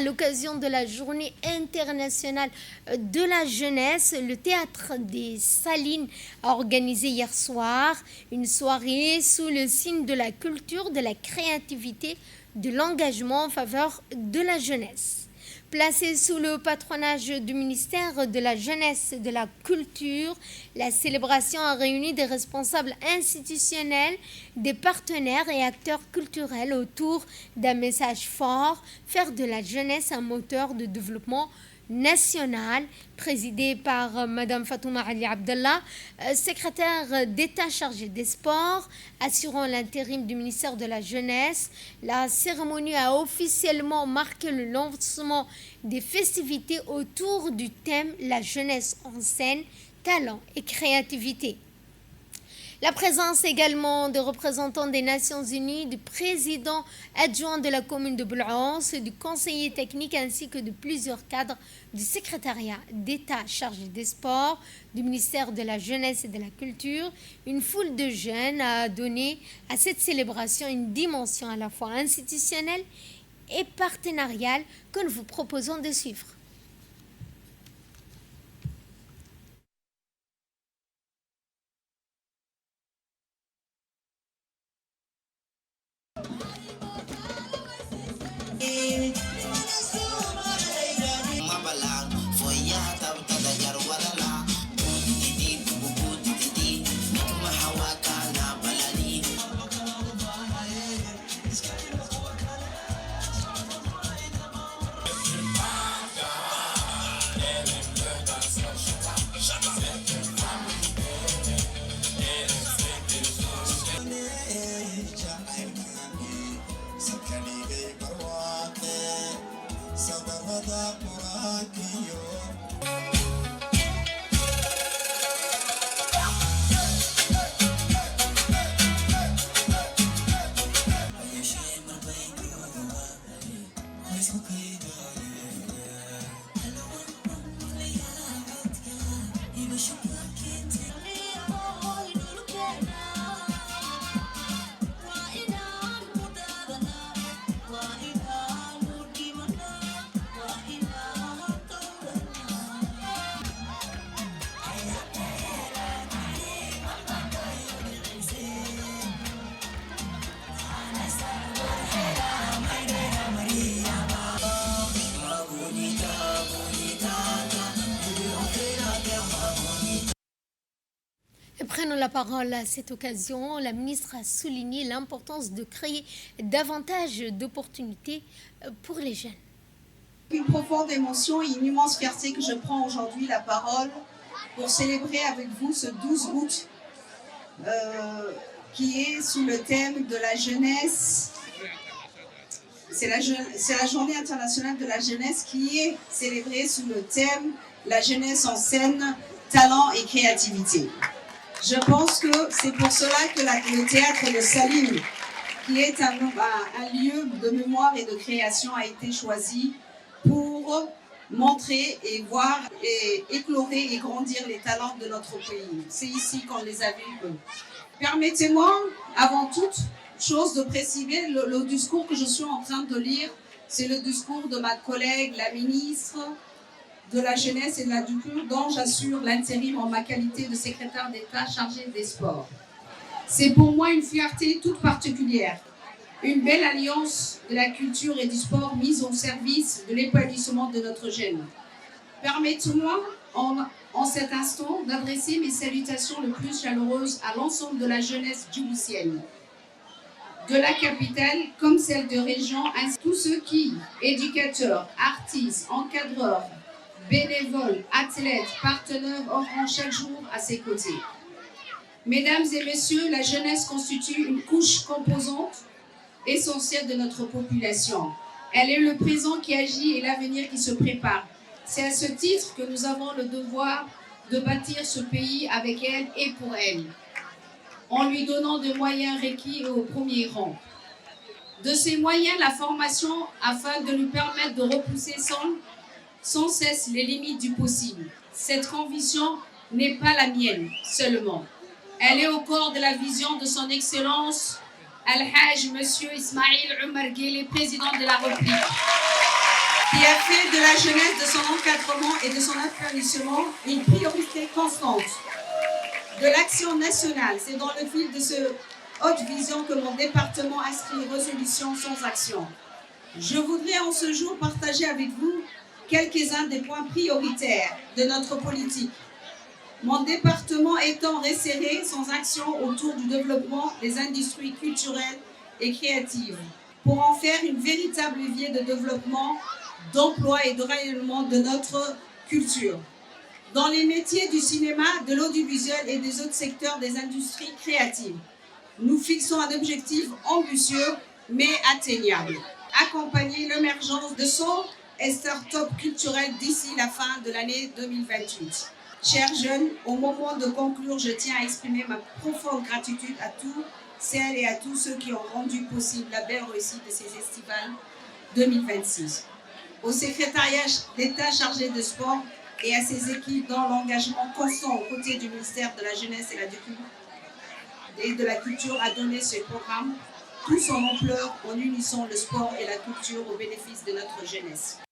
à l'occasion de la Journée internationale de la jeunesse, le Théâtre des Salines a organisé hier soir une soirée sous le signe de la culture, de la créativité, de l'engagement en faveur de la jeunesse. Placée sous le patronage du ministère de la Jeunesse et de la Culture, la célébration a réuni des responsables institutionnels, des partenaires et acteurs culturels autour d'un message fort, faire de la jeunesse un moteur de développement national, présidé par Madame Fatouma Ali Abdallah, secrétaire d'État chargée des sports, assurant l'intérim du ministère de la Jeunesse. La cérémonie a officiellement marqué le lancement des festivités autour du thème La jeunesse en scène, talent et créativité. La présence également de représentants des Nations Unies, du président adjoint de la commune de Boul'Anse, du conseiller technique ainsi que de plusieurs cadres du secrétariat d'État chargé des sports, du ministère de la Jeunesse et de la Culture. Une foule de jeunes a donné à cette célébration une dimension à la fois institutionnelle et partenariale que nous vous proposons de suivre. Prenons la parole à cette occasion. La ministre a souligné l'importance de créer davantage d'opportunités pour les jeunes. Une profonde émotion et une immense fierté que je prends aujourd'hui la parole pour célébrer avec vous ce 12 août qui est sous le thème de la jeunesse. C'est la journée internationale de la jeunesse qui est célébrée sous le thème la jeunesse en scène, talent et créativité. Je pense que c'est pour cela que le théâtre de Salines, qui est un lieu de mémoire et de création, a été choisi pour montrer et voir et éclairer et grandir les talents de notre pays. C'est ici qu'on les a vus. Permettez-moi, avant toute chose, de préciser le discours que je suis en train de lire. C'est le discours de ma collègue, la ministre de la Jeunesse et de la Culture, dont j'assure l'intérim en ma qualité de secrétaire d'État chargée des sports. C'est pour moi une fierté toute particulière, une belle alliance de la culture et du sport mise au service de l'épanouissement de notre jeune. Permettez-moi, en cet instant, d'adresser mes salutations les plus chaleureuses à l'ensemble de la jeunesse djiboutienne, de la capitale comme celle de région, ainsi que tous ceux qui, éducateurs, artistes, encadreurs, bénévoles, athlètes, partenaires offrant chaque jour à ses côtés. Mesdames et messieurs, la jeunesse constitue une couche composante essentielle de notre population. Elle est le présent qui agit et l'avenir qui se prépare. C'est à ce titre que nous avons le devoir de bâtir ce pays avec elle et pour elle, en lui donnant des moyens requis et au premier rang. De ces moyens, la formation afin de lui permettre de repousser sans cesse les limites du possible. Cette ambition n'est pas la mienne seulement. Elle est au corps de la vision de son Excellence Al-Hajj Monsieur Ismaïl Omar Guelleh, président de la République. qui a fait de la jeunesse, de son encadrement et de son aplanissement une priorité constante de l'action nationale. C'est dans le fil de cette haute vision que mon département inscrit résolution sans action. Je voudrais en ce jour partager avec vous quelques-uns des points prioritaires de notre politique. Mon département étant resserré sans action autour du développement des industries culturelles et créatives, pour en faire une véritable levier de développement, d'emploi et de rayonnement de notre culture. Dans les métiers du cinéma, de l'audiovisuel et des autres secteurs des industries créatives, nous fixons un objectif ambitieux mais atteignable. Accompagner l'émergence de 100 start-up culturelles d'ici la fin de l'année 2028. Chers jeunes, au moment de conclure, je tiens à exprimer ma profonde gratitude à tous celles et à tous ceux qui ont rendu possible la belle réussite de ces festivals 2026. Au secrétariat d'État chargé de sport et à ses équipes dans l'engagement constant aux côtés du ministère de la Jeunesse et de la Culture à donner ce programme tout son ampleur en unissant le sport et la culture au bénéfice de notre jeunesse.